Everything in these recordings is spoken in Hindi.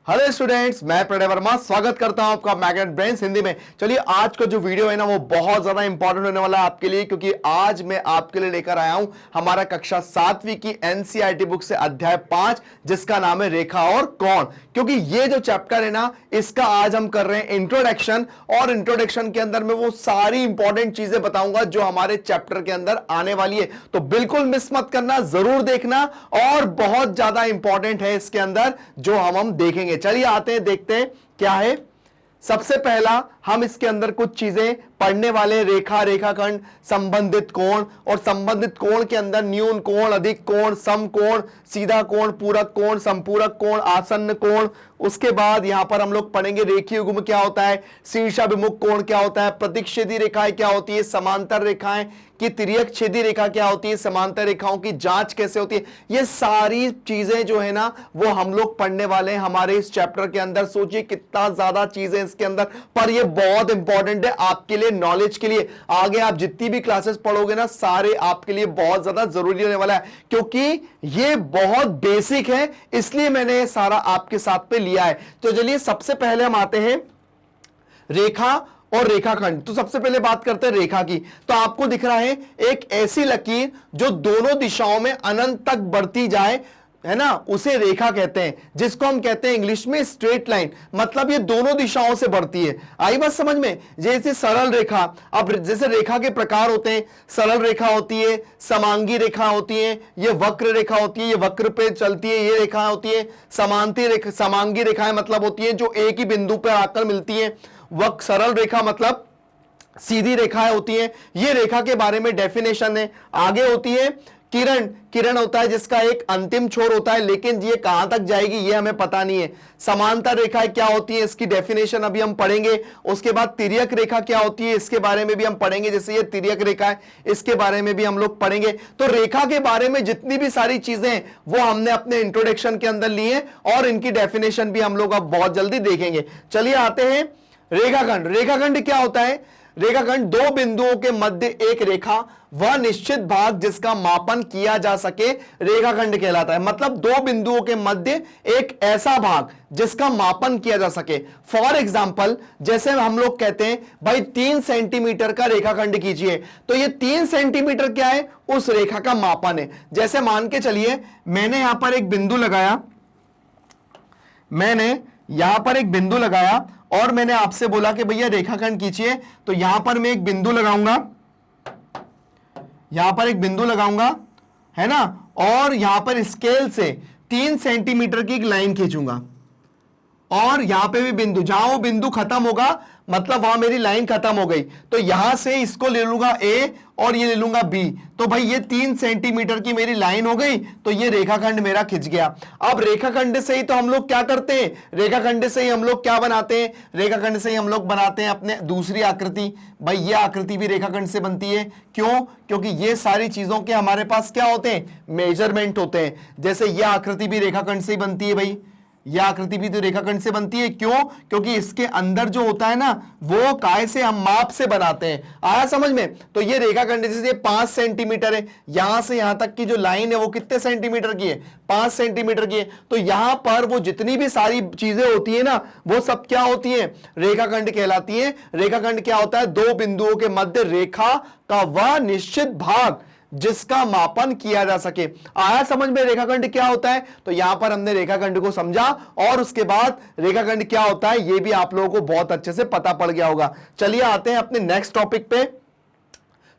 हेलो स्टूडेंट्स, मैं प्रणय वर्मा स्वागत करता हूं आपका मैग्नेट ब्रेन्स हिंदी में। चलिए, आज का जो वीडियो है ना वो बहुत ज्यादा इंपॉर्टेंट होने वाला है आपके लिए, क्योंकि आज मैं आपके लिए लेकर आया हूं हमारा कक्षा 7वीं की एनसीईआरटी बुक से अध्याय 5, जिसका नाम है रेखा और कोण। क्योंकि ये जो चैप्टर है ना, इसका आज हम कर रहे हैं इंट्रोडक्शन, और इंट्रोडक्शन के अंदर मैं वो सारी इंपॉर्टेंट चीजें बताऊंगा जो हमारे चैप्टर के अंदर आने वाली है। तो बिल्कुल मिस मत करना, जरूर देखना, और बहुत ज्यादा इंपॉर्टेंट है इसके अंदर जो हम देखेंगे। चलिए आते हैं, देखते हैं क्या है। सबसे पहला हम इसके अंदर कुछ चीजें पढ़ने वाले, रेखा, रेखाखंड, संबंधित कोण, और संबंधित कोण के अंदर न्यून कोण, अधिक कोण, समकोण, सीधा कोण, पूरक कोण, संपूरक कोण, आसन्न कोण। उसके बाद यहां पर हम लोग पढ़ेंगे रेखीय युग्म क्या होता है, शीर्षाभिमुख कोण क्या होता है, प्रतिच्छेदी रेखाएं क्या होती है, समांतर रेखाएं की तिर्यक छेदी रेखा क्या होती है, समांतर रेखाओं की जांच कैसे होती है। ये सारी चीजें जो है ना वो हम लोग पढ़ने वाले हैं हमारे इस चैप्टर के अंदर। सोचिए कितना ज्यादा चीजें इसके अंदर, पर ये बहुत इंपॉर्टेंट है आपके लिए, नॉलेज के लिए। आगे आप जितनी भी क्लासेस पढ़ोगे ना, सारे आपके लिए बहुत ज्यादा जरूरी होने वाला है, क्योंकि ये बहुत बेसिक है, इसलिए मैंने सारा आपके साथ पे लिया है। तो चलिए, सबसे पहले हम आते हैं रेखा और रेखाखंड। तो सबसे पहले बात करते हैं रेखा की। तो आपको दिख रहा है एक ऐसी लकीर जो दोनों दिशाओं में अनंत तक बढ़ती जाए, है ना, उसे रेखा कहते हैं, जिसको हम कहते हैं इंग्लिश में स्ट्रेट लाइन। मतलब ये दोनों दिशाओं से बढ़ती है। आई बात समझ में? जैसे सरल रेखा, अब जैसे रेखा के प्रकार होते हैं, सरल रेखा होती है, समांगी रेखा होती है, ये वक्र रेखा होती है, ये वक्र पे चलती है, ये रेखा होती है समांती रेखा। समांगी रेखाएं मतलब होती है जो एक ही बिंदु पर आकर मिलती है। वक्र, सरल रेखा मतलब सीधी रेखाएं होती हैं। ये रेखा के बारे में डेफिनेशन है। आगे होती है किरण। किरण होता है जिसका एक अंतिम छोर होता है, लेकिन ये कहां तक जाएगी ये हमें पता नहीं है। समांतर रेखाएं क्या होती है, इसकी डेफिनेशन अभी हम पढ़ेंगे। उसके बाद तिर्यक रेखा क्या होती है, इसके बारे में भी हम पढ़ेंगे। जैसे ये तिर्यक रेखा है, इसके बारे में भी हम लोग पढ़ेंगे। तो रेखा के बारे में जितनी भी सारी चीजें हैं वो हमने अपने इंट्रोडक्शन के अंदर ली है, और इनकी डेफिनेशन भी हम लोग अब बहुत जल्दी देखेंगे। चलिए आते हैं रेखाखंड। रेखाखंड क्या होता है? रेखाखंड दो बिंदुओं के मध्य एक रेखा, वह निश्चित भाग जिसका मापन किया जा सके, रेखाखंड कहलाता है। मतलब दो बिंदुओं के मध्य एक ऐसा भाग जिसका मापन किया जा सके। फॉर एग्जाम्पल, जैसे हम लोग कहते हैं भाई 3 सेंटीमीटर का रेखाखंड कीजिए, तो ये 3 सेंटीमीटर क्या है? उस रेखा का मापन है। जैसे मान के चलिए मैंने यहां पर एक बिंदु लगाया, और मैंने आपसे बोला कि भैया रेखाखंड खींचिए। तो यहां पर मैं एक बिंदु लगाऊंगा, है ना, और यहां पर स्केल से 3 सेंटीमीटर की एक लाइन खींचूंगा, और यहां पे भी बिंदु, जहां वो बिंदु खत्म होगा मतलब वहां मेरी लाइन खत्म हो गई। तो यहां से इसको ले लूंगा ए, और ये ले लूंगा बी। तो भाई ये 3 सेंटीमीटर की मेरी लाइन हो गई, तो ये रेखाखंड मेरा खिंच गया। अब रेखाखंड से ही तो हम लोग क्या करते हैं, रेखाखंड से ही हम लोग क्या बनाते हैं, रेखाखंड से ही हम लोग बनाते हैं अपने दूसरी आकृति। भाई ये आकृति भी रेखाखंड से बनती है। क्यों? क्योंकि ये सारी चीजों के हमारे पास क्या होते हैं, मेजरमेंट होते हैं। जैसे ये आकृति भी रेखाखंड से ही बनती है। भाई यह आकृति भी तो रेखाखंड से बनती है। क्यों? क्योंकि इसके अंदर जो होता है ना वो काय से, हम माप से बनाते हैं। आया समझ में? तो ये रेखाखंड जैसे 5 सेंटीमीटर है, यहां से यहां तक की जो लाइन है वो कितने सेंटीमीटर की है, 5 सेंटीमीटर की है। तो यहां पर वो जितनी भी सारी चीजें होती है ना वो सब क्या होती है, रेखाखंड कहलाती है। रेखाखंड क्या होता है? दो बिंदुओं के मध्य रेखा का वह निश्चित भाग जिसका मापन किया जा सके। आया समझ में रेखाखंड क्या होता है? तो यहां पर हमने रेखाखंड को समझा, और उसके बाद रेखाखंड क्या होता है ये भी आप लोगों को बहुत अच्छे से पता पड़ गया होगा। चलिए आते हैं अपने नेक्स्ट टॉपिक पे,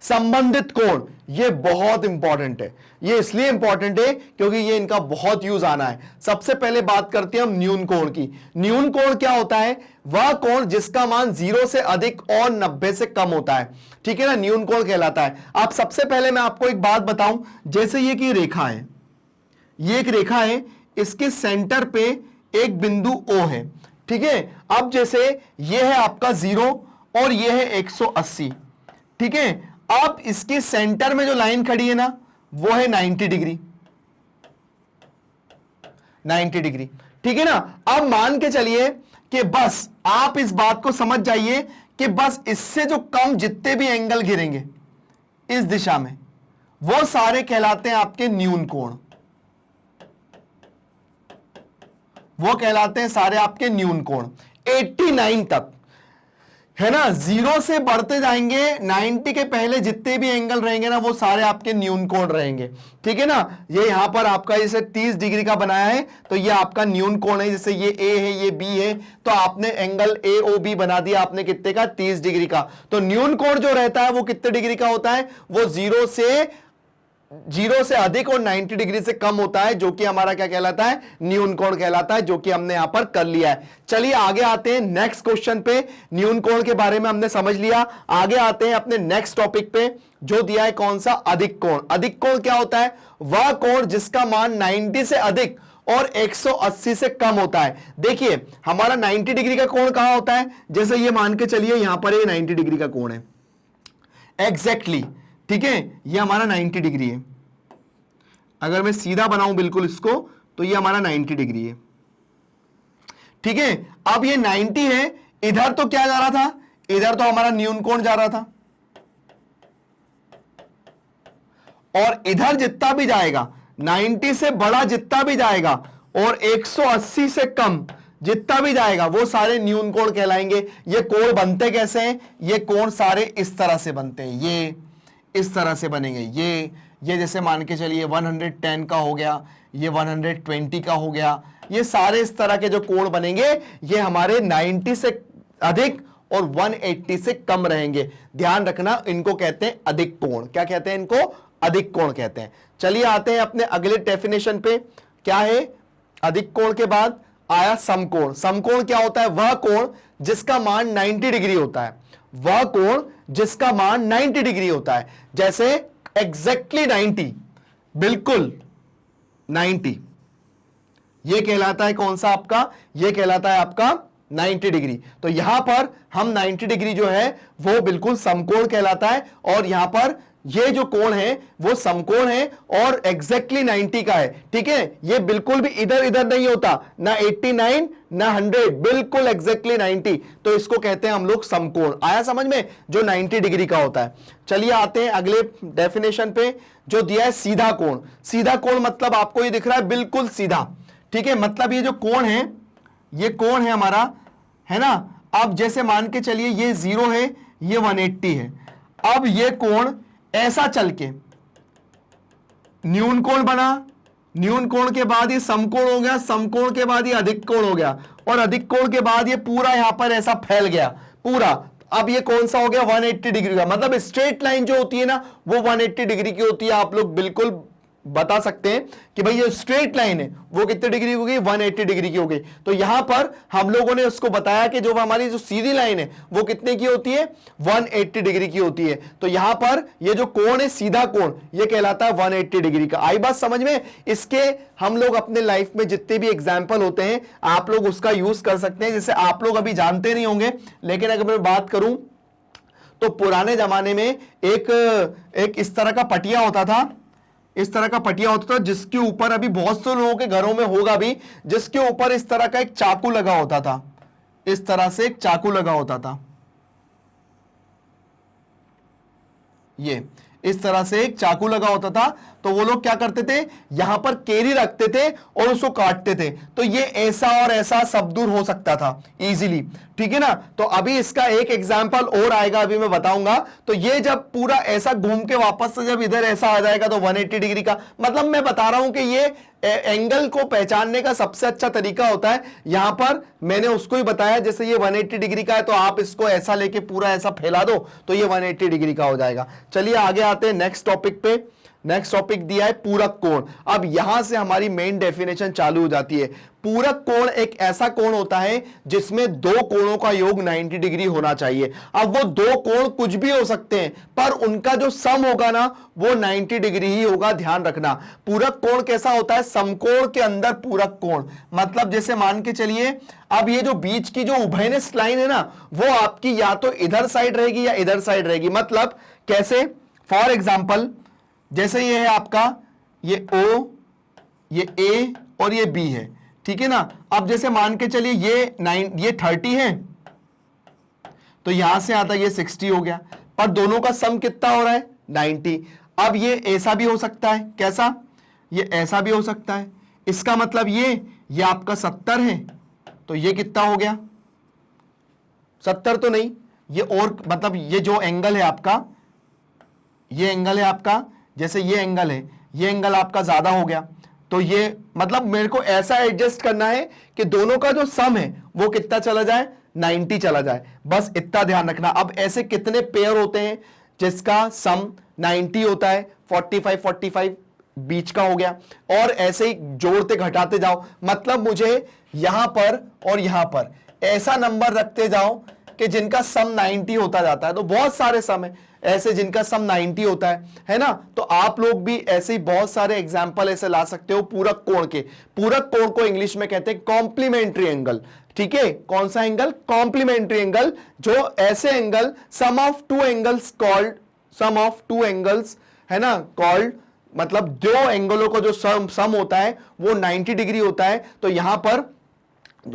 संबंधित कोण। ये बहुत इंपॉर्टेंट है। ये इसलिए इंपॉर्टेंट है क्योंकि ये इनका बहुत यूज आना है। सबसे पहले बात करते हैं हम न्यून कोण की। न्यून कोण क्या होता है? वह कोण जिसका मान 0 से अधिक और 90 से कम होता है। ठीक है ना, न्यून कोण कहलाता है। अब सबसे पहले मैं आपको एक बात बताऊं, जैसे ये की रेखा है, ये एक रेखा है, इसके सेंटर पे एक बिंदु O है। ठीक है, अब जैसे ये है आपका 0 और ये है 180। ठीक है, अब इसके सेंटर में जो लाइन खड़ी है ना वो है 90 डिग्री। 90 डिग्री, ठीक है ना। अब मान के चलिए कि बस आप इस बात को समझ जाइए कि बस इससे जो कम जितने भी एंगल गिरेंगे इस दिशा में वो सारे कहलाते हैं आपके न्यून कोण। वो कहलाते हैं सारे आपके न्यून कोण। 89 तक, है ना, 0 से बढ़ते जाएंगे, 90 के पहले जितने भी एंगल रहेंगे ना वो सारे आपके न्यून कोण रहेंगे, ठीक है ना। ये यहां पर आपका जैसे 30 डिग्री का बनाया है तो ये आपका न्यून कोण है, जैसे ये ए है ये बी है, तो आपने एंगल ए ओ बी बना दिया आपने कितने का, 30 डिग्री का। तो न्यून कोण जो रहता है वो कितने डिग्री का होता है, वो 0 से अधिक और 90 डिग्री से कम होता है, जो कि हमारा क्या कहलाता है, न्यून कोण कहलाता है, जो कि हमने यहां पर कर लिया है। चलिए आगे आते हैं नेक्स्ट क्वेश्चन पे। न्यून कोण के बारे में हमने समझ लिया, आगे आते हैं अपने नेक्स्ट टॉपिक पे जो दिया है कौन सा, अधिक कोण। अधिक कोण क्या होता है, वह कोण जिसका मान 90 से अधिक और 180 से कम होता है। देखिए हमारा 90 डिग्री का कोण कहां होता है, जैसे ये मान के चलिए यहां पर ये 90 डिग्री का कोण है एग्जैक्टली, ठीक है, ये हमारा 90 डिग्री है। अगर मैं सीधा बनाऊं बिल्कुल इसको तो ये हमारा 90 डिग्री है, ठीक है। अब ये 90 है, इधर तो क्या जा रहा था, इधर तो हमारा न्यून कोण जा रहा था, और इधर जितना भी जाएगा 90 से बड़ा जितना भी जाएगा और 180 से कम जितना भी जाएगा वो सारे न्यून कोण कहलाएंगे। ये कोण बनते कैसे हैं, ये कोण सारे इस तरह से बनते हैं, ये इस तरह से बनेंगे। ये जैसे मान के चलिए 110 का हो गया, ये 120 का हो गया, ये सारे इस तरह के जो कोण बनेंगे ये हमारे 90 से अधिक और 180 से कम रहेंगे। ध्यान रखना, इनको कहते हैं अधिक कोण। क्या कहते हैं इनको, अधिक कोण कहते हैं। चलिए आते हैं अपने अगले डेफिनेशन पे। क्या है, अधिक कोण के बाद आया समकोण। समकोण क्या होता है, वह कोण जिसका मान 90 डिग्री होता है, वह कोण जिसका मान 90 डिग्री होता है। जैसे एग्जैक्टली 90, बिल्कुल 90, यह कहलाता है कौन सा आपका, यह कहलाता है आपका 90 डिग्री। तो यहां पर हम 90 डिग्री जो है वो बिल्कुल समकोण कहलाता है, और यहां पर ये जो कोण है वो समकोण है और एग्जैक्टली 90 का है, ठीक है। ये बिल्कुल भी इधर इधर नहीं होता, ना 89 ना 100, बिल्कुल एग्जैक्टली 90, तो इसको कहते हैं हम लोग समकोण। आया समझ में, जो 90 डिग्री का होता है। चलिए आते हैं अगले डेफिनेशन पे जो दिया है सीधा कोण। सीधा कोण मतलब आपको ये दिख रहा है बिल्कुल सीधा, ठीक है, मतलब ये जो कोण है, ये कोण है हमारा, है ना। अब जैसे मान के चलिए ये 0 है, ये 180 है। अब ये कोण ऐसा चल के न्यून कोण बना, न्यून कोण के बाद ये समकोण हो गया, समकोण के बाद ये अधिक कोण हो गया, और अधिक कोण के बाद ये पूरा यहां पर ऐसा फैल गया पूरा। अब ये कौन सा हो गया, 180 डिग्री का। मतलब स्ट्रेट लाइन जो होती है ना वो 180 डिग्री की होती है। आप लोग बिल्कुल बता सकते हैं कि भाई ये स्ट्रेट लाइन है वो कितने डिग्री हो गई, 180 डिग्री की हो गई। तो यहां पर हम लोगों ने उसको बताया कि जो हमारी जो सीधी लाइन है वो कितने की होती है, 180 डिग्री की होती है। तो यहां पर ये जो कोण है सीधा कोण, ये कहलाता है 180 डिग्री का। आई बात समझ में। इसके हम लोग अपने लाइफ में जितने भी एग्जाम्पल होते हैं आप लोग उसका यूज कर सकते हैं। जैसे आप लोग अभी जानते नहीं होंगे, लेकिन अगर मैं बात करूं तो पुराने जमाने में एक इस तरह का पटिया होता था, इस तरह का पटिया होता था जिसके ऊपर, अभी बहुत से लोगों के घरों में होगा भी, जिसके ऊपर इस तरह का एक चाकू लगा होता था, इस तरह से एक चाकू लगा होता था, ये इस तरह से एक चाकू लगा होता था। तो वो लोग क्या करते थे, यहां पर केरी रखते थे और उसको काटते थे, तो ये ऐसा और ऐसा सब दूर हो सकता था इजीली, ठीक है ना। तो अभी इसका एक एग्जांपल और आएगा, अभी मैं बताऊंगा। तो ये जब पूरा ऐसा घूम के वापस से जब इधर ऐसा आ जाएगा तो 180 डिग्री का, मतलब मैं बता रहा हूं कि ये एंगल को पहचानने का सबसे अच्छा तरीका होता है। यहां पर मैंने उसको ही बताया, जैसे ये 180 डिग्री का है तो आप इसको ऐसा लेके पूरा ऐसा फैला दो तो ये 180 डिग्री का हो जाएगा। चलिए आगे आते हैं नेक्स्ट टॉपिक पे। नेक्स्ट टॉपिक दिया है पूरक कोण। अब यहां से हमारी मेन डेफिनेशन चालू हो जाती है। पूरक कोण एक ऐसा कोण होता है जिसमें दो कोणों का योग 90 डिग्री होना चाहिए। अब वो दो कोण कुछ भी हो सकते हैं पर उनका जो सम होगा ना वो 90 डिग्री ही होगा, ध्यान रखना। पूरक कोण कैसा होता है, समकोण के अंदर पूरक कोण। मतलब जैसे मान के चलिए अब ये जो बीच की जो उभयनिष्ठ लाइन है ना वो आपकी या तो इधर साइड रहेगी या इधर साइड रहेगी। मतलब कैसे, फॉर एग्जाम्पल जैसे ये है आपका ये O, ये A और ये B है, ठीक है ना। अब जैसे मान के चलिए ये 30 है तो यहां से आता ये 60 हो गया, पर दोनों का सम कितना हो रहा है 90। अब ये ऐसा भी हो सकता है, कैसा, ये ऐसा भी हो सकता है, इसका मतलब ये आपका 70 है, तो ये कितना हो गया 70 तो नहीं, ये और मतलब ये जो एंगल है आपका, ये एंगल है आपका, जैसे ये एंगल है, ये एंगल आपका ज्यादा हो गया, तो ये मतलब मेरे को ऐसा एडजस्ट करना है कि दोनों का जो सम है वो कितना चला जाए 90 चला जाए, बस इतना ध्यान रखना। अब ऐसे कितने पेयर होते हैं जिसका सम 90 होता है, 45 45 बीच का हो गया, और ऐसे ही जोड़ते घटाते जाओ, मतलब मुझे यहां पर और यहां पर ऐसा नंबर रखते जाओ कि जिनका सम 90 होता जाता है। तो बहुत सारे सम है ऐसे जिनका सम 90 होता है ना। तो आप लोग भी ऐसे ही बहुत सारे एग्जाम्पल ऐसे ला सकते हो पूरक कोण के। पूरक कोण को इंग्लिश में कहते हैं कॉम्प्लीमेंट्री एंगल, ठीक है। कौन सा एंगल? कॉम्प्लीमेंट्री एंगल, जो ऐसे angle sum of two angles called, sum of two angles है ना कॉल्ड, मतलब दो एंगलों का जो सम होता है वो 90 डिग्री होता है। तो यहां पर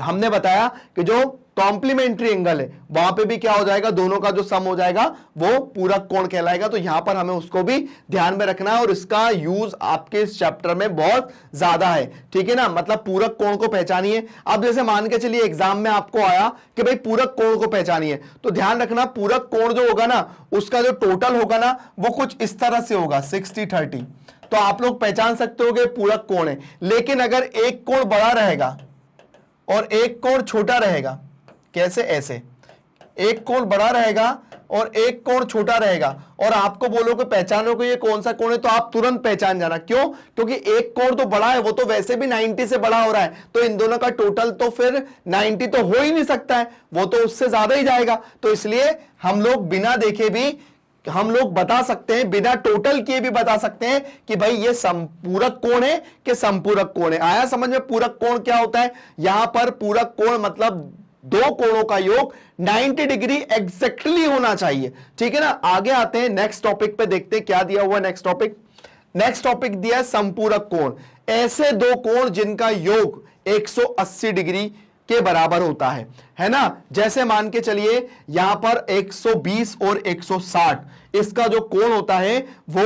हमने बताया कि जो कॉम्प्लीमेंट्री एंगल है वहां पे भी क्या हो जाएगा, दोनों का जो सम हो जाएगा वो पूरक कोण कहलाएगा। तो यहां पर हमें उसको भी ध्यान में रखना है, और इसका यूज आपके इस चैप्टर में बहुत ज्यादा है, ठीक है ना। मतलब पूरक कोण को पहचानिए। अब जैसे मान के चलिए एग्जाम में आपको आया कि भाई पूरक कोण को पहचानिए, तो ध्यान रखना पूरक कोण जो होगा ना उसका जो टोटल होगा ना वो कुछ इस तरह से होगा 60-30। तो आप लोग पहचान सकते हो कि पूरक कोण है। लेकिन अगर एक कोण बड़ा रहेगा और एक कोण छोटा रहेगा, कैसे? ऐसे एक कोण बड़ा रहेगा और एक कोण छोटा रहेगा, और आपको बोलो कि पहचानो कि ये कौन सा कोण है, तो आप तुरंत पहचान जाना। क्यों? क्योंकि एक कोण तो बड़ा है, वो तो वैसे भी 90 से बड़ा हो रहा है, तो इन दोनों का टोटल तो फिर 90 तो हो ही नहीं सकता है, वो तो उससे ज्यादा ही जाएगा। तो इसलिए हम लोग बिना देखे भी हम लोग बता सकते हैं, बिना टोटल किए भी बता सकते हैं कि भाई ये संपूरक कोण है कि संपूरक कोण है। आया समझ में? पूरक कोण क्या होता है? यहां पर पूरक कोण मतलब दो कोणों का योग 90 डिग्री एग्जैक्टली होना चाहिए, ठीक है ना। आगे आते हैं नेक्स्ट टॉपिक पे, देखते हैं क्या दिया हुआ नेक्स्ट टॉपिक। नेक्स्ट टॉपिक दिया है संपूरक कोण, ऐसे दो कोण जिनका योग 180 डिग्री के बराबर होता है ना। जैसे मान के चलिए यहां पर 120 और 160, इसका जो कोण होता है वो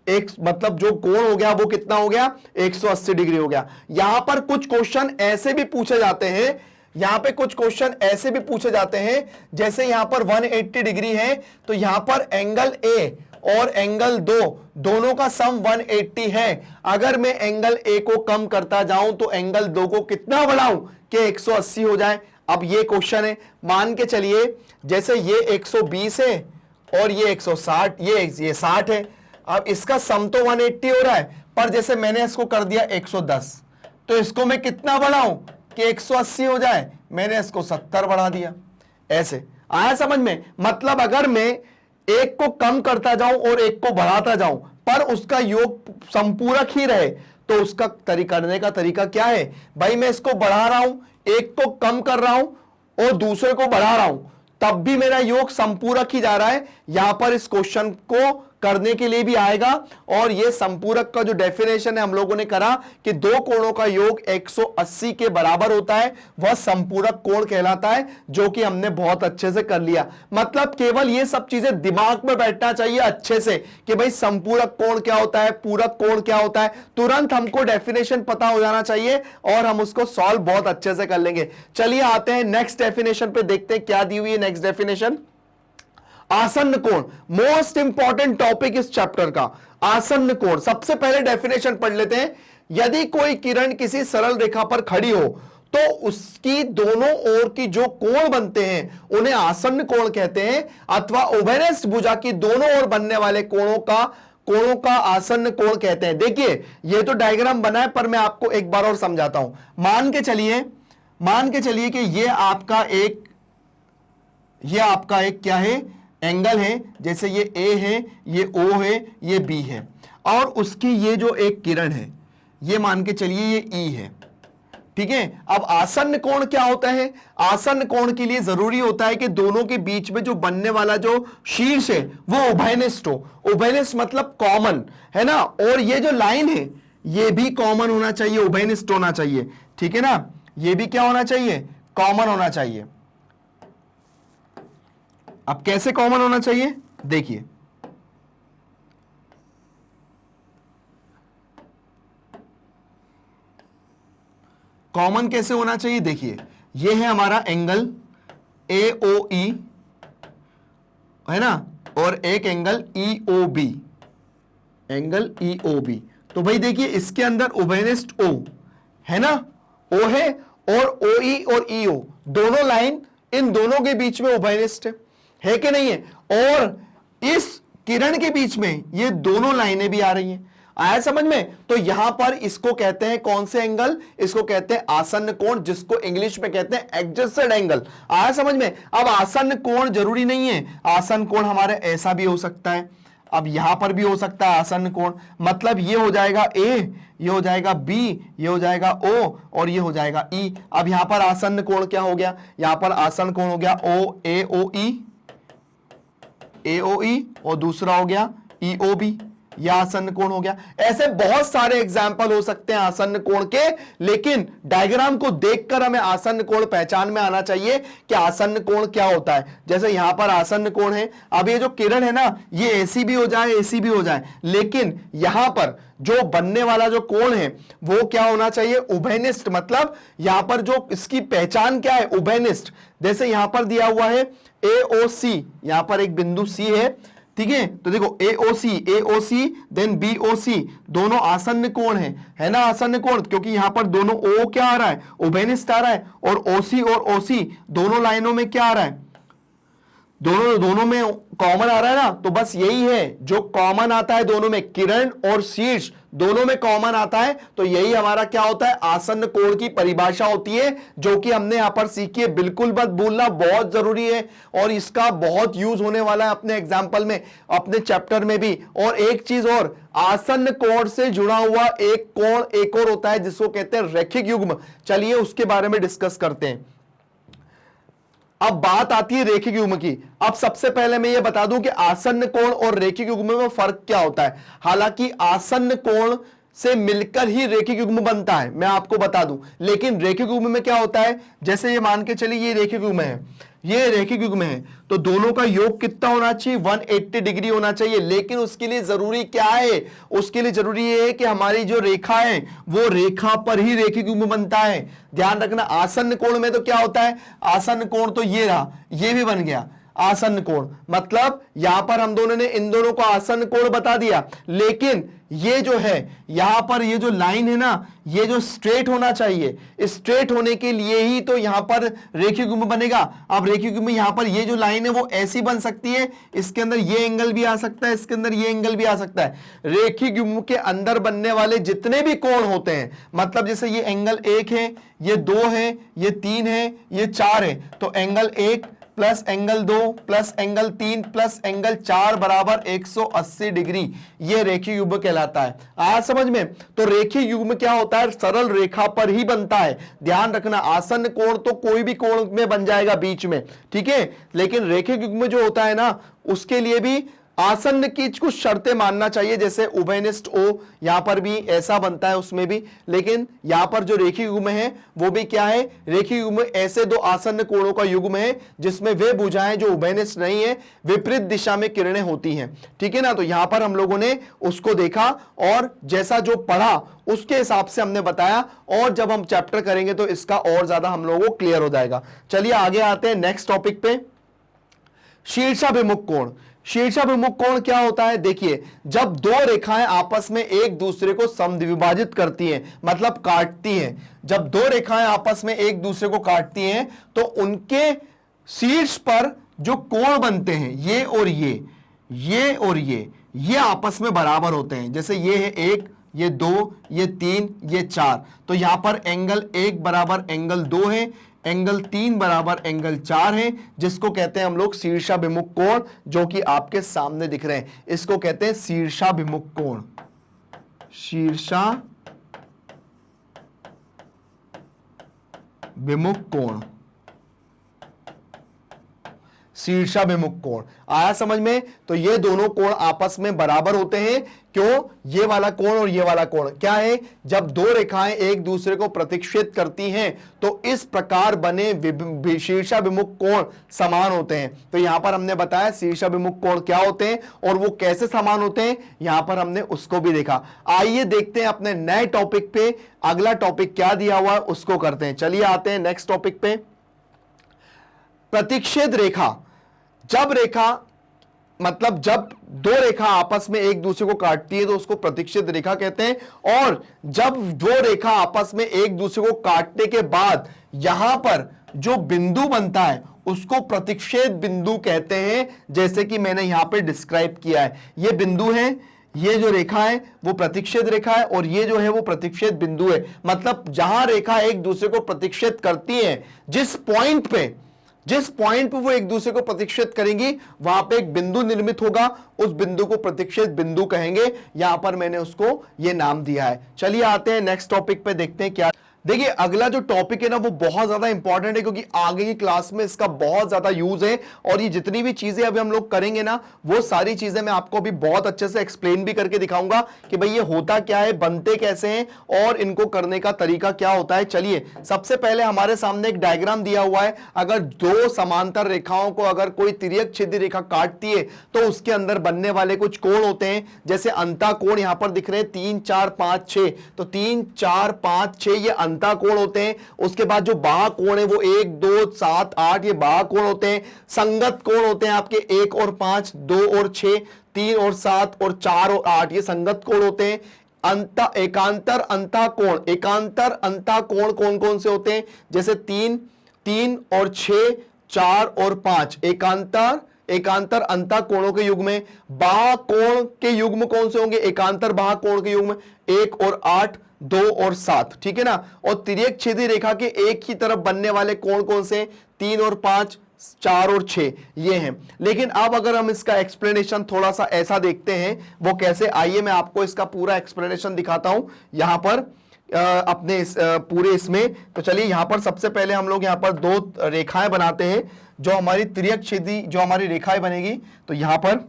एक मतलब जो कोण हो गया वो कितना हो गया 180 डिग्री हो गया। यहां पर कुछ क्वेश्चन ऐसे भी पूछे जाते हैं, यहां पे कुछ क्वेश्चन ऐसे भी पूछे जाते हैं, जैसे यहां पर 180 डिग्री है, तो यहां पर एंगल ए और एंगल दोनों का सम 180 है। अगर मैं एंगल ए को कम करता जाऊं तो एंगल दो को कितना बढ़ाऊं कि 180 हो जाए। अब ये क्वेश्चन है, मान के चलिए जैसे ये 120 है और ये 160, ये 60 है। अब इसका सम तो 180 हो रहा है, पर जैसे मैंने इसको कर दिया 110, तो इसको मैं कितना बढ़ाऊं कि 180 हो जाए, मैंने इसको 70 बढ़ा दिया। ऐसे आया समझ में? मतलब अगर मैं एक को कम करता जाऊं और एक को बढ़ाता जाऊं पर उसका योग संपूरक ही रहे, तो उसका करने का तरीका क्या है? भाई मैं इसको बढ़ा रहा हूं, एक को कम कर रहा हूं और दूसरे को बढ़ा रहा हूं, तब भी मेरा योग संपूरक ही जा रहा है। यहां पर इस क्वेश्चन को करने के लिए भी आएगा, और यह संपूरक का जो डेफिनेशन है हम लोगों ने करा कि दो कोणों का योग 180 के बराबर होता है, वह संपूरक कोण कहलाता है, जो कि हमने बहुत अच्छे से कर लिया। मतलब केवल ये सब चीजें दिमाग में बैठना चाहिए अच्छे से कि भाई संपूरक कोण क्या होता है, पूरक कोण क्या होता है, तुरंत हमको डेफिनेशन पता हो जाना चाहिए और हम उसको सॉल्व बहुत अच्छे से कर लेंगे। चलिए आते हैं नेक्स्ट डेफिनेशन पे, देखते हैं क्या दी हुई है नेक्स्ट डेफिनेशन। आसन्न कोण, मोस्ट इंपॉर्टेंट टॉपिक इस चैप्टर का, आसन्न कोण। सबसे पहले डेफिनेशन पढ़ लेते हैं। यदि कोई किरण किसी सरल रेखा पर खड़ी हो तो उसकी दोनों ओर की जो कोण बनते हैं उन्हें आसन्न कोण कहते हैं, अथवा उभयनिष्ठ भुजा की दोनों ओर बनने वाले कोणों का आसन्न कोण कहते हैं। देखिए ये तो डायग्राम बना है, पर मैं आपको एक बार और समझाता हूं। मान के चलिए कि ये आपका एक क्या है, एंगल है। जैसे ये ए है, ये ओ है, ये बी है, और उसकी ये जो एक किरण है ये मान के चलिए ये ई है, ठीक है। अब आसन्न कोण क्या होता है? आसन्न कोण के लिए जरूरी होता है कि दोनों के बीच में जो बनने वाला जो शीर्ष है वो उभयनिष्ठ हो। उभयनिष्ठ मतलब कॉमन, है ना। और ये जो लाइन है ये भी कॉमन होना चाहिए, उभयनिष्ठ होना चाहिए, ठीक है ना। ये भी क्या होना चाहिए? कॉमन होना चाहिए। अब कैसे कॉमन होना चाहिए? देखिए कॉमन कैसे होना चाहिए, देखिए ये है हमारा एंगल AOE है ना, और एक एंगल EOB, एंगल EOB। तो भाई देखिए इसके अंदर उभयनिष्ठ O है ना, O है, और OE और EO दोनों लाइन, इन दोनों के बीच में उभयनिष्ठ है कि नहीं है, और इस किरण के बीच में ये दोनों लाइनें भी आ रही हैं। आया समझ में? तो यहां पर इसको कहते हैं कौन से एंगल, इसको कहते हैं आसन्न कोण, जिसको इंग्लिश में कहते हैं एडजस्टेड एंगल। आया समझ में? अब आसन्न कोण जरूरी नहीं है, आसन्न कोण हमारे ऐसा भी हो सकता है, अब यहां पर भी हो सकता है आसन्न कोण, मतलब ये हो जाएगा A, ये हो जाएगा B, ये हो जाएगा O, और ये हो जाएगा E। अब यहां पर आसन्न कोण क्या हो गया, यहां पर आसन्न कोण हो गया AOE, और दूसरा हो गया EOB, यह आसन्न कोण हो गया। ऐसे बहुत सारे एग्जाम्पल हो सकते हैं आसन्न कोण के, लेकिन डायग्राम को देखकर हमें आसन्न कोण पहचान में आना चाहिए कि आसन्न कोण क्या होता है। जैसे यहां पर आसन्न कोण है, अब ये जो किरण है ना, ये AC भी हो जाए, AC भी हो जाए, लेकिन यहां पर जो बनने वाला जो कोण है वो क्या होना चाहिए, उभयनिष्ठ। मतलब यहां पर जो इसकी पहचान क्या है, उभयनिष्ठ। जैसे यहां पर दिया हुआ है AOC, यहां पर एक बिंदु C है, ठीक है, तो देखो AOC देन BOC, दोनों आसन्न कोण है ना, आसन्न कोण, क्योंकि यहां पर दोनों O क्या आ रहा है, उभयनिष्ठ आ रहा है, और OC और OC दोनों लाइनों में क्या आ रहा है, दोनों में कॉमन आ रहा है ना। तो बस यही है जो कॉमन आता है दोनों में, किरण और शीर्ष दोनों में कॉमन आता है, तो यही हमारा क्या होता है, आसन्न कोण की परिभाषा होती है, जो कि हमने यहां पर सीखी है। बिल्कुल मत भूलना, बहुत जरूरी है, और इसका बहुत यूज होने वाला है अपने एग्जाम्पल में, अपने चैप्टर में भी। और एक चीज और, आसन्न कोण से जुड़ा हुआ एक कोण एक और होता है जिसको कहते हैं रैखिक युग्म। चलिए उसके बारे में डिस्कस करते हैं। अब बात आती है रेखिक युग्म की। अब सबसे पहले मैं ये बता दूं कि आसन्न कोण और रेखिक युग्म में फर्क क्या होता है। हालांकि आसन्न कोण से मिलकर ही रेखिक युग्म बनता है, मैं आपको बता दूं, लेकिन रेखिक युग्म में क्या होता है, जैसे ये मान के चलिए ये रेखिक युग्म है, ये रेखिक युग्म है, तो दोनों का योग कितना होना चाहिए, 180 डिग्री होना चाहिए। लेकिन उसके लिए जरूरी क्या है, उसके लिए जरूरी है कि हमारी जो रेखा है वो रेखा पर ही रेखिक युग्म बनता है। ध्यान रखना, आसन्न कोण में तो क्या होता है, आसन्न कोण तो ये रहा, ये भी बन गया आसन्न कोण, मतलब यहां पर हम दोनों ने इन दोनों को आसन्न कोण बता दिया, लेकिन ये जो है यहां पर ये जो लाइन है ना, ये जो स्ट्रेट होना चाहिए, स्ट्रेट होने के लिए ही तो यहां पर रेखिक युग्म बनेगा। अब रेखिक युग्म यहां पर ये जो लाइन है वो ऐसी बन सकती है, इसके अंदर ये एंगल भी आ सकता है, इसके अंदर ये एंगल भी आ सकता है। रेखिक युग्म के अंदर बनने वाले जितने भी कोण होते हैं, मतलब जैसे ये एंगल 1 है, ये 2 है, ये 3 है, ये 4 है, तो angle 1 plus angle 2 plus angle 3 plus angle 4 बराबर 180 डिग्री, ये रेखिक युग्म कहलाता है। आज समझ में? तो रेखिक युग्म क्या होता है, सरल रेखा पर ही बनता है। ध्यान रखना, आसन्न कोण तो कोई भी कोण में बन जाएगा बीच में, ठीक है, लेकिन रेखिक युग्म जो होता है ना, उसके लिए भी आसन्न की कुछ शर्तें मानना चाहिए, जैसे उभयनिष्ठ O, यहां पर भी ऐसा बनता है उसमें भी। लेकिन यहां पर जो रेखिक युग्म है वो भी क्या है, रेखिक युग्म ऐसे दो आसन्न कोणों का युग्म है जिसमें वे भुजाएं जो उभयनिष्ठ नहीं है, विपरीत दिशा में किरणें होती हैं, ठीक है ना। तो यहां पर हम लोगों ने उसको देखा और जैसा जो पढ़ा उसके हिसाब से हमने बताया, और जब हम चैप्टर करेंगे तो इसका और ज्यादा हम लोगों को क्लियर हो जाएगा। चलिए आगे आते हैं नेक्स्ट टॉपिक पे, शीर्षाभिमुख कोण। शीर्षाभिमुख कोण क्या होता है, देखिए जब दो रेखाएं आपस में एक दूसरे को समद्विभाजित करती हैं, मतलब काटती हैं, जब दो रेखाएं आपस में एक दूसरे को काटती हैं तो उनके शीर्ष पर जो कोण बनते हैं, ये और ये और ये आपस में बराबर होते हैं। जैसे ये है 1, ये 2, ये 3, ये 4, तो यहां पर एंगल 1 बराबर एंगल 2 है, एंगल 3 बराबर एंगल 4 है, जिसको कहते हैं हम लोग शीर्षाभिमुख कोण, जो कि आपके सामने दिख रहे हैं। इसको कहते हैं शीर्षाभिमुख कोण, शीर्षाभिमुख कोण। शीर्षाभिमुख कोण। आया समझ में? तो ये दोनों कोण आपस में बराबर होते हैं। क्यों? ये वाला कोण और ये वाला कोण क्या है? जब दो रेखाएं एक दूसरे को प्रतिच्छेद करती हैं तो इस प्रकार बने शीर्षाभिमुख कोण समान होते हैं। तो यहां पर हमने बताया शीर्षाभिमुख कोण क्या होते हैं और वो कैसे समान होते हैं, यहां पर हमने उसको भी देखा। आइए देखते हैं अपने नए टॉपिक पे, अगला टॉपिक क्या दिया हुआ है उसको करते हैं। चलिए आते हैं नेक्स्ट टॉपिक पे। प्रतिच्छेद रेखा, जब रेखा मतलब जब दो रेखा आपस में एक दूसरे को काटती है तो उसको प्रतिच्छेद रेखा कहते हैं। और जब दो रेखा आपस में एक दूसरे को काटने के बाद यहां पर जो बिंदु बनता है उसको प्रतिच्छेद बिंदु कहते हैं, जैसे कि मैंने यहां पे डिस्क्राइब किया है। ये बिंदु है, ये जो रेखा है वो प्रतिच्छेद रेखा है और ये जो है वो प्रतिच्छेद बिंदु है। मतलब जहां रेखा एक दूसरे को प्रतिच्छेद करती है, जिस पॉइंट पे वो एक दूसरे को प्रतिच्छेद करेंगी वहां पे एक बिंदु निर्मित होगा, उस बिंदु को प्रतिच्छेद बिंदु कहेंगे। यहां पर मैंने उसको ये नाम दिया है। चलिए आते हैं नेक्स्ट टॉपिक पे, देखते हैं क्या। देखिए अगला जो टॉपिक है ना वो बहुत ज्यादा इंपॉर्टेंट है, क्योंकि आगे की क्लास में इसका बहुत ज्यादा यूज है। और ये जितनी भी चीजें अभी हम लोग करेंगे ना वो सारी चीजें मैं आपको अभी बहुत अच्छे से एक्सप्लेन भी करके दिखाऊंगा कि भाई ये होता क्या है, बनते कैसे हैं और इनको करने का तरीका क्या होता है। चलिए सबसे पहले हमारे सामने एक डायग्राम दिया हुआ है। अगर दो समांतर रेखाओं को अगर कोई तिर्यक छेदी रेखा काटती है तो उसके अंदर बनने वाले कुछ कोण होते हैं, जैसे अंता कोण यहां पर दिख रहे हैं 3 4 5 6। तो 3 4 5 6 ये अंता कोण होते हैं। उसके बाद जो बाह्य कोण है वो 1 2 7 8 ये बाह्य कोण होते हैं। संगत कोण होते हैं आपके 1 और 5, 2 और 6, 3 और 7 और 4 और 8 ये संगत कोण होते हैं। एकांतर अंता कोण, एकांतर अंता कोण कौन कौन से होते हैं, जैसे 3 3 और 6 4 और 5 एकांतर अंता कोणों के युग्म में। बाह्य कोण के युग्म कौन से होंगे? एकांतर बाह्य कोण के युग्म 1 और 8 2 और 7, ठीक है ना। और तिर्यक छेदी रेखा के एक ही तरफ बनने वाले कोण कौन से? 3 और 5 4 और 6 ये हैं। लेकिन अब अगर हम इसका एक्सप्लेनेशन थोड़ा सा ऐसा देखते हैं, वो कैसे, आइए मैं आपको इसका पूरा एक्सप्लेनेशन दिखाता हूं यहां पर अपने पूरे इसमें। तो चलिए यहां पर सबसे पहले हम लोग यहां पर दो रेखाएं बनाते हैं जो हमारी तिर्यक छेदी जो हमारी रेखाएं बनेगी। तो यहां पर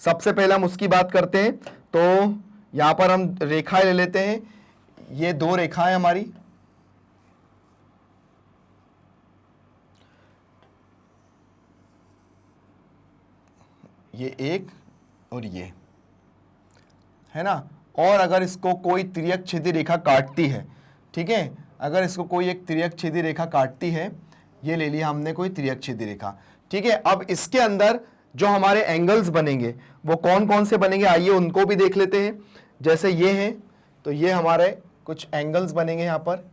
सबसे पहले हम उसकी बात करते हैं। तो यहां पर हम रेखाएं ले लेते हैं, ये दो रेखाएं हमारी, ये एक और ये है ना। और अगर इसको कोई तिर्यक छेदी रेखा काटती है, ठीक है, अगर इसको कोई एक तिर्यक छेदी रेखा काटती है, ये ले लिया हमने कोई तिर्यक छेदी रेखा, ठीक है। अब इसके अंदर जो हमारे एंगल्स बनेंगे वो कौन कौन से बनेंगे, आइए उनको भी देख लेते हैं। जैसे ये हैं तो ये हमारे कुछ एंगल्स बनेंगे यहां पर,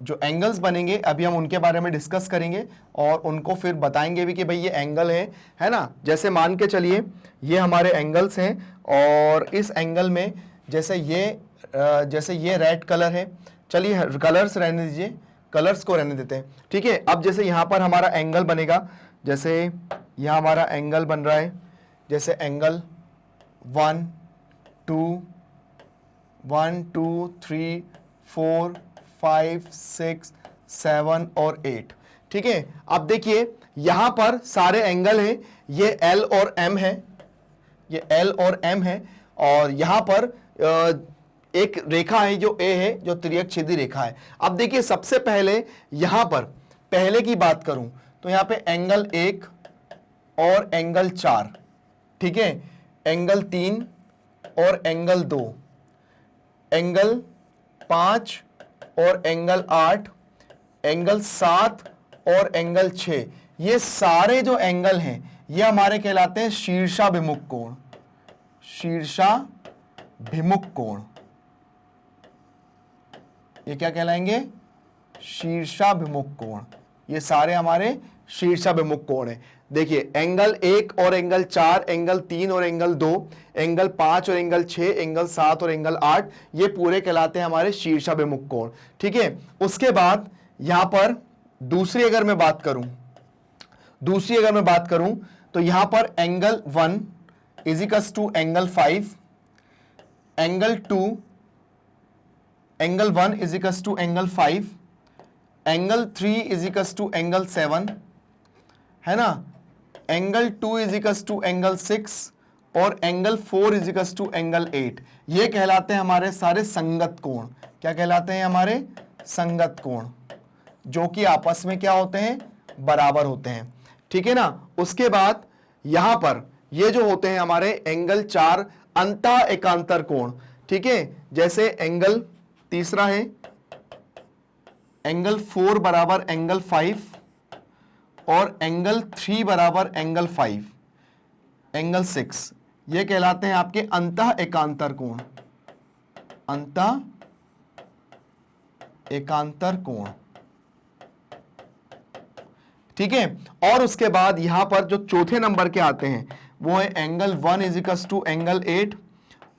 जो एंगल्स बनेंगे अभी हम उनके बारे में डिस्कस करेंगे और उनको फिर बताएंगे भी कि भाई ये एंगल है ना। जैसे मान के चलिए ये हमारे एंगल्स हैं और इस एंगल में जैसे ये रेड कलर है, चलिए कलर्स रहने दीजिए, कलर्स को रहने देते हैं, ठीक है। अब जैसे यहाँ पर हमारा एंगल बनेगा, जैसे यहाँ हमारा एंगल बन रहा है, जैसे एंगल 1 2 3 4 5 6 7 और 8, ठीक है। अब देखिए यहां पर सारे एंगल हैं, ये L और M है, ये L और M है। और यहां पर एक रेखा है जो A है, जो तिर्यक छेदी रेखा है। अब देखिए सबसे पहले यहां पर पहले की बात करूं तो यहां पे एंगल 1 और एंगल 4, ठीक है, एंगल 3 और एंगल 2, एंगल 5 और एंगल 8, एंगल 7 और एंगल 6, ये सारे जो एंगल हैं ये हमारे कहलाते हैं शीर्षाभिमुख कोण, शीर्षाभिमुख कोण। ये क्या कहलाएंगे? शीर्षाभिमुख कोण। ये सारे हमारे शीर्षाभिमुख कोण हैं। देखिए एंगल 1 और एंगल 4, एंगल 3 और एंगल 2, एंगल 5 और एंगल 6, एंगल 7 और एंगल 8, ये पूरे कहलाते हैं हमारे शीर्षाभिमुख कोण, ठीक है। उसके बाद यहां पर दूसरी अगर मैं बात करूं तो यहां पर angle 1 is equals to angle 5, angle 2 angle 1 is equal to angle 5, angle 3 is equal to angle 7, है ना, angle 2 is equal to angle 6 और angle 4 is equal to angle 8। ये कहलाते हैं हमारे सारे संगत कोण। क्या कहलाते हैं? हमारे संगत कोण, जो कि आपस में क्या होते हैं? बराबर होते हैं। ठीक है ना। उसके बाद यहां पर ये जो होते हैं हमारे एंगल 4 अंतः एकांतर कोण। ठीक है, जैसे एंगल तीसरा है एंगल 4 बराबर एंगल 5 और एंगल 3 बराबर एंगल 5, एंगल 6, ये कहलाते हैं आपके अंतः एकांतर कोण। अंतः एकांतर कोण। ठीक है। और उसके बाद यहां पर जो चौथे नंबर के आते हैं वो है angle 1 is equal to angle 8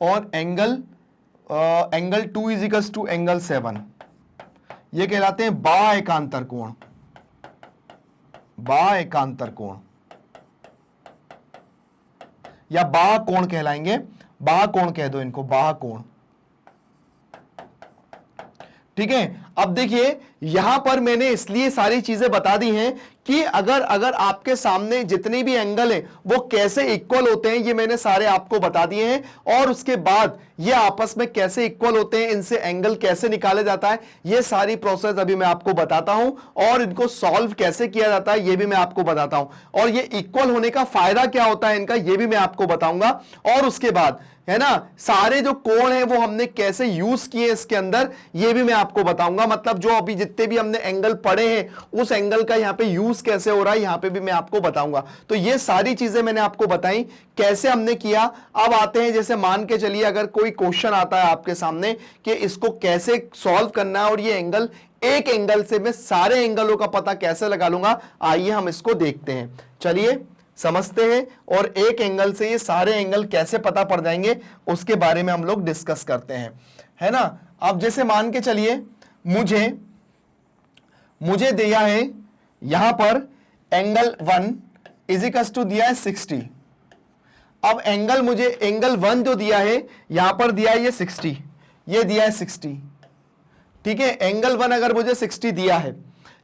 और angle 2 is equal to angle 7। ये कहलाते हैं बा एकांतर कोण। बा एकांतर कोण या बा कोण कहलाएंगे। बा कोण कह दो इनको, बा कोण। ठीक है। अब देखिए यहां पर मैंने इसलिए सारी चीजें बता दी हैं कि अगर आपके सामने जितने भी एंगल हैं वो कैसे इक्वल होते हैं, ये मैंने सारे आपको बता दिए हैं। और उसके बाद ये आपस में कैसे इक्वल होते हैं, इनसे एंगल कैसे निकाला जाता है, ये सारी प्रोसेस अभी मैं आपको बताता हूं। और इनको सॉल्व कैसे किया जाता है ये भी मैं आपको बताता हूं। और ये इक्वल होने का फायदा क्या होता है इनका, ये भी मैं आपको बताऊंगा। और उसके बाद है ना, सारे जो कोण हैं वो हमने कैसे यूज किए इसके अंदर, ये भी मैं आपको बताऊंगा। मतलब जो अभी जितने भी हमने एंगल पढ़े हैं उस एंगल का यहाँ पे यूज कैसे हो रहा है, यहाँ पे भी मैं आपको बताऊंगा। तो ये सारी चीजें मैंने आपको बताई कैसे हमने किया। अब आते हैं, जैसे मान के चलिए अगर कोई क्वेश्चन आता है आपके सामने कि इसको कैसे सॉल्व करना है और ये एंगल, एक एंगल से मैं सारे एंगलों का पता कैसे लगा लूंगा, आइए हम इसको देखते हैं। चलिए समझते हैं और एक एंगल से ये सारे एंगल कैसे पता पड़ जाएंगे उसके बारे में हम लोग डिस्कस करते हैं, है ना। अब जैसे मान के चलिए मुझे दिया है यहां पर एंगल 1 इज इक्वल टू दिया है 60। अब एंगल 1 जो दिया है यहां पर दिया है ये 60, ये दिया है 60। ठीक है, एंगल 1 अगर मुझे 60 दिया है,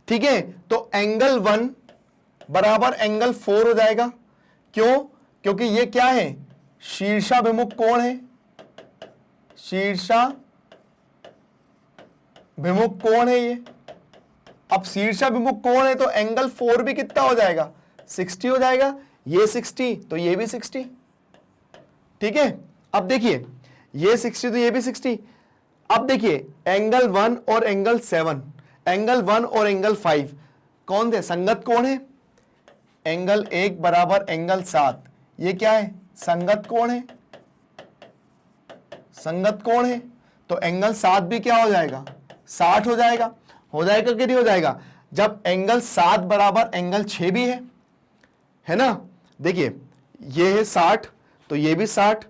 ठीक है, तो एंगल 1 बराबर एंगल 4 हो जाएगा। क्यों? क्योंकि ये क्या है? शीर्षाभिमुख कोण है। शीर्षाभिमुख कोण है ये। अब शीर्षाभिमुख कोण है तो एंगल 4 भी कितना हो जाएगा? 60 हो जाएगा। ये 60 तो ये भी 60। ठीक है। अब देखिए ये 60 तो ये भी 60। अब देखिए एंगल 1 और एंगल 7, एंगल 1 और एंगल 5 कौन थे? संगत कोण है। एंगल 1 बराबर एंगल 7, ये क्या है? संगत कोण है। संगत कोण है तो एंगल 7 भी क्या हो जाएगा? 60 हो जाएगा। हो जाएगा कि नहीं हो जाएगा? जब एंगल 7 बराबर एंगल 6 भी है ना। देखिए ये है 60 तो ये भी 60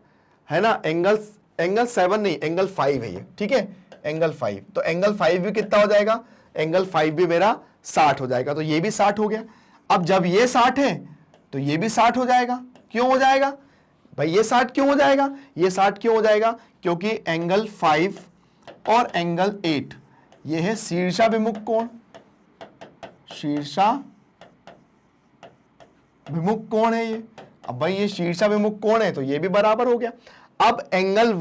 है ना। एंगल 7 नहीं, एंगल 5 है ये। ठीक है, एंगल 5 तो एंगल 5 भी कितना हो जाएगा? एंगल 5 भी मेरा 60 हो जाएगा। तो ये भी 60 हो गया। अब जब ये 60 है तो ये भी 60 हो जाएगा। क्यों हो जाएगा भाई? ये 60 क्यों हो जाएगा? ये 60 क्यों हो जाएगा? क्योंकि एंगल 5 और एंगल 8 ये है शीर्षाभिमुख कोण। शीर्षाभिमुख कोण है ये। अब भाई ये शीर्षाभिमुख कोण है तो ये भी बराबर हो गया। अब एंगल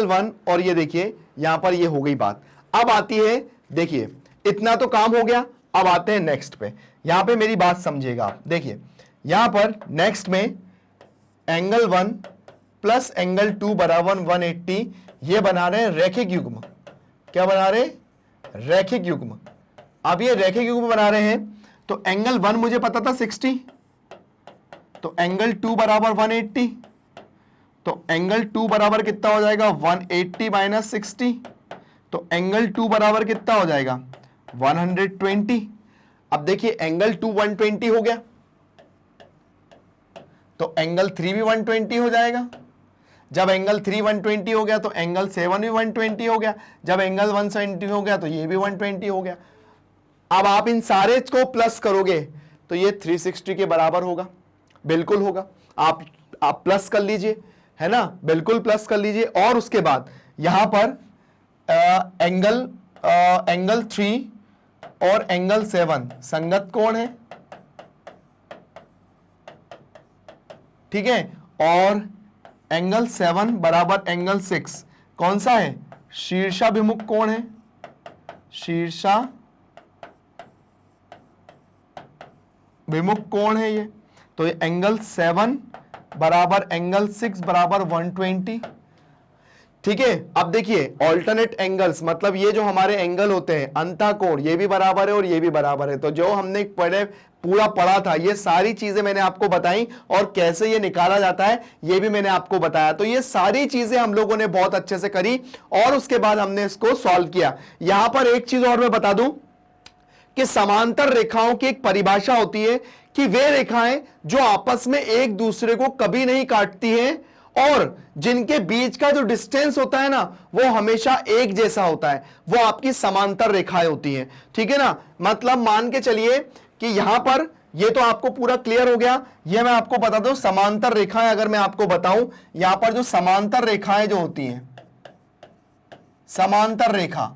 1 और ये देखिए यहां पर ये हो गई बात। अब आती है, देखिए इतना तो काम हो गया। अब आते हैं नेक्स्ट पे। यहां पे मेरी बात समझिएगा आप। देखिए यहां पर नेक्स्ट में एंगल 1 प्लस एंगल 2 बराबर 180, ये बना रहे हैं रैखिक युग्म। क्या बना रहे? रैखिक युग्म। अब ये रैखिक युग्म बना रहे हैं तो एंगल 1 मुझे पता था 60, तो एंगल 2 बराबर 180, तो एंगल 2 बराबर कितना हो जाएगा? 180 माइनस 60, तो एंगल 2 बराबर कितना हो जाएगा? 120। अब देखिए एंगल 2 120 हो गया तो एंगल 3 भी 120 हो जाएगा। जब एंगल 3 120 हो गया तो एंगल 7 भी 120 हो गया। जब एंगल 170 हो गया तो ये भी 120 हो गया। अब आप इन सारे को प्लस करोगे तो ये 360 के बराबर होगा। बिल्कुल होगा। आप प्लस कर लीजिए, है ना, बिल्कुल प्लस कर लीजिए। और उसके बाद यहां पर एंगल 3 और एंगल 7 संगत कोण है, ठीक है। और एंगल 7 बराबर एंगल 6 कौन सा है, शीर्षाभिमुख कोण है, शीर्षाभिमुख कोण है ये। तो ये एंगल 7 बराबर एंगल 6 बराबर 120, ठीक है। अब देखिए ऑल्टरनेट एंगल्स, मतलब ये जो हमारे एंगल होते हैं अंतः कोण, ये भी बराबर है और ये भी बराबर है। तो जो हमने पूरा पढ़ा था, ये सारी चीजें मैंने आपको बताई और कैसे ये निकाला जाता है ये भी मैंने आपको बताया। तो ये सारी चीजें हम लोगों ने बहुत अच्छे से करी और उसके बाद हमने इसको सॉल्व किया। यहां पर एक चीज और मैं बता दूं कि समांतर रेखाओं की एक परिभाषा होती है कि वे रेखाएं जो आपस में एक दूसरे को कभी नहीं काटती हैं और जिनके बीच का जो डिस्टेंस होता है ना वो हमेशा एक जैसा होता है, वो आपकी समांतर रेखाएं होती हैं, ठीक है ना। मतलब मान के चलिए कि यहां पर ये तो आपको पूरा क्लियर हो गया। ये मैं आपको बता दूं समांतर रेखाएं, अगर मैं आपको बताऊं यहां पर जो समांतर रेखाएं जो होती हैं, समांतर रेखा,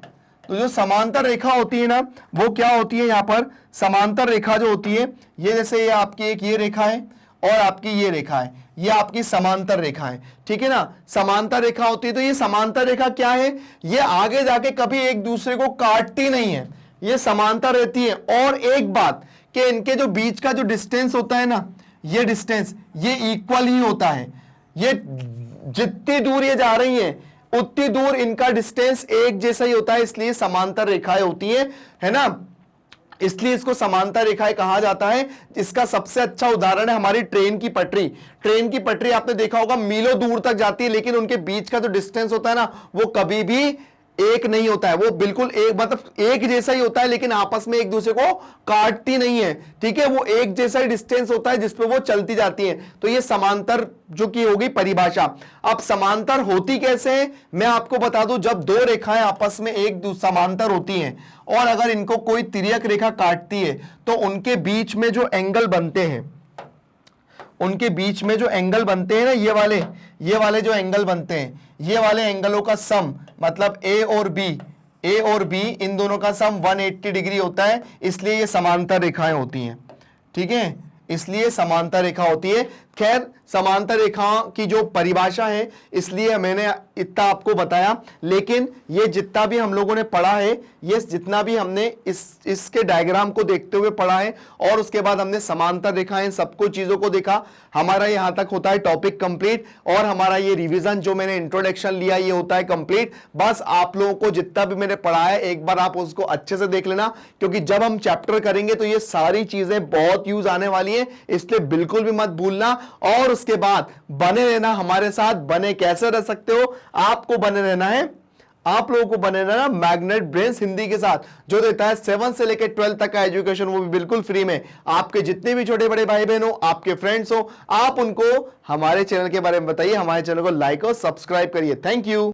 तो जो समांतर रेखा होती है ना वो क्या होती है, यहां पर समांतर रेखा जो होती है ये, जैसे ये आपकी एक ये रेखा है और आपकी ये रेखा है, ये आपकी समांतर रेखा है, ठीक है ना। समांतर रेखा होती है तो ये समांतर रेखा क्या है, ये आगे जाके कभी एक दूसरे को काटती नहीं है, ये समांतर रहती है। और एक बात कि इनके जो बीच का जो डिस्टेंस होता है ना, ये डिस्टेंस ये इक्वल ही होता है, ये जितनी दूर ये जा रही है उतनी दूर इनका डिस्टेंस एक जैसा ही होता है, इसलिए समांतर रेखाएं होती है ना। इसलिए इसको समांतर रेखाएं कहा जाता है। इसका सबसे अच्छा उदाहरण है हमारी ट्रेन की पटरी। ट्रेन की पटरी आपने देखा होगा मीलों दूर तक जाती है, लेकिन उनके बीच का जो डिस्टेंस होता है ना वो कभी भी एक नहीं होता है, वो बिल्कुल एक मतलब एक जैसा ही होता है, लेकिन आपस में एक दूसरे को काटती नहीं है, ठीक है। वो एक जैसा ही डिस्टेंस होता है जिसपे वो चलती जाती है। तो ये समांतर जो की होगी परिभाषा। अब समांतर होती कैसे है मैं आपको बता दूं, जब दो रेखाएं आपस में एक समांतर होती हैं और अगर इनको कोई तिर्यक रेखा काटती है तो उनके बीच में जो एंगल बनते हैं, उनके बीच में जो एंगल बनते हैं ना, ये वाले जो एंगल बनते हैं, ये वाले एंगलों का सम मतलब ए और बी इन दोनों का सम 180 डिग्री होता है, इसलिए ये समांतर रेखाएं होती हैं, ठीक है, इसलिए समांतर रेखा होती है। खैर समांतर रेखा की जो परिभाषा है इसलिए मैंने इतना आपको बताया, लेकिन ये जितना भी हम लोगों ने पढ़ा है, ये जितना भी हमने इसके डायग्राम को देखते हुए पढ़ा है और उसके बाद हमने समांतर रेखाएं सबको चीजों को देखा, हमारा यहां तक होता है टॉपिक कंप्लीट और हमारा ये रिवीजन जो मैंने इंट्रोडक्शन लिया ये होता है कंप्लीट। बस आप लोगों को जितना भी मैंने पढ़ा है एक बार आप उसको अच्छे से देख लेना, क्योंकि जब हम चैप्टर करेंगे तो ये सारी चीजें बहुत यूज आने वाली है, इसलिए बिल्कुल भी मत भूलना। और उसके बाद बने रहना हमारे साथ। बने कैसे रह सकते हो, आपको बने रहना है, आप लोगों को बने रहना मैग्नेट ब्रेन्स हिंदी के साथ, जो देता है 7 से लेकर 12 तक का एजुकेशन, वो भी बिल्कुल फ्री में। आपके जितने भी छोटे बड़े भाई बहन हो, आपके फ्रेंड्स हो, आप उनको हमारे चैनल के बारे में बताइए, हमारे चैनल को लाइक और सब्सक्राइब करिए। Thank you.